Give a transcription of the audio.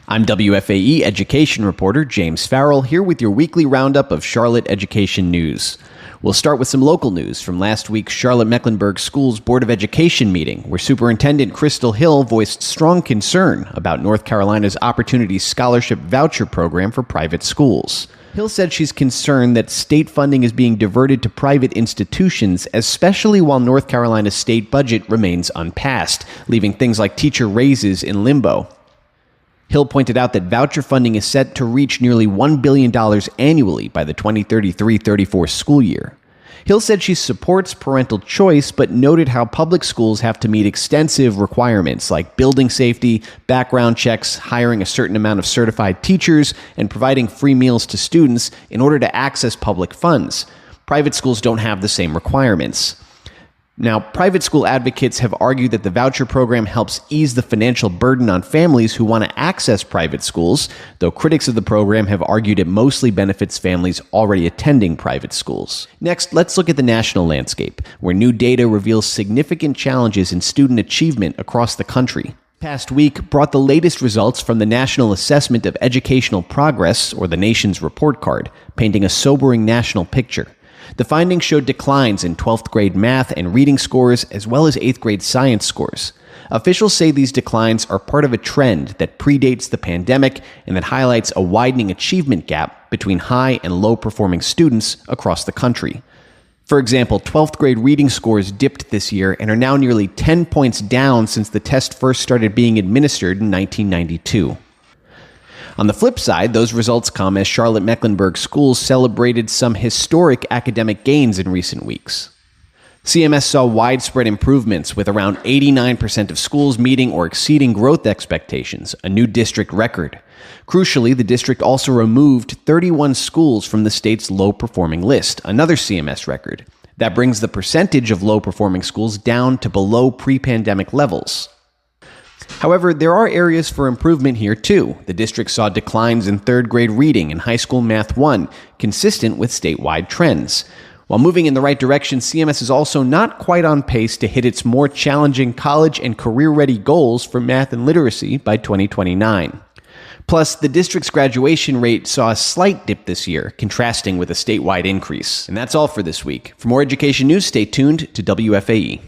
I'm WFAE education reporter James Farrell here with your weekly roundup of Charlotte education news. We'll start with some local news from last week's Charlotte-Mecklenburg Schools Board of Education meeting, where Superintendent Crystal Hill voiced strong concern about North Carolina's Opportunity Scholarship Voucher program for private schools. Hill said she's concerned that state funding is being diverted to private institutions, especially while North Carolina's state budget remains unpassed, leaving things like teacher raises in limbo. Hill pointed out that voucher funding is set to reach nearly $1 billion annually by the 2033-34 school year. Hill said she supports parental choice, but noted how public schools have to meet extensive requirements like building safety, background checks, hiring a certain amount of certified teachers, and providing free meals to students in order to access public funds. Private schools don't have the same requirements. Now, private school advocates have argued that the voucher program helps ease the financial burden on families who want to access private schools, though critics of the program have argued it mostly benefits families already attending private schools. Next, let's look at the national landscape, where new data reveals significant challenges in student achievement across the country. Past week brought the latest results from the National Assessment of Educational Progress, or the nation's report card, painting a sobering national picture. The findings showed declines in 12th grade math and reading scores, as well as 8th grade science scores. Officials say these declines are part of a trend that predates the pandemic and that highlights a widening achievement gap between high and low-performing students across the country. For example, 12th grade reading scores dipped this year and are now nearly 10 points down since the test first started being administered in 1992. On the flip side, those results come as Charlotte-Mecklenburg schools celebrated some historic academic gains in recent weeks. CMS saw widespread improvements, with around 89% of schools meeting or exceeding growth expectations, a new district record. Crucially, the district also removed 31 schools from the state's low-performing list, another CMS record. That brings the percentage of low-performing schools down to below pre-pandemic levels. However, there are areas for improvement here too. The district saw declines in 3rd grade reading and high school math 1, consistent with statewide trends. While moving in the right direction, CMS is also not quite on pace to hit its more challenging college and career-ready goals for math and literacy by 2029. Plus, the district's graduation rate saw a slight dip this year, contrasting with a statewide increase. And that's all for this week. For more education news, stay tuned to WFAE.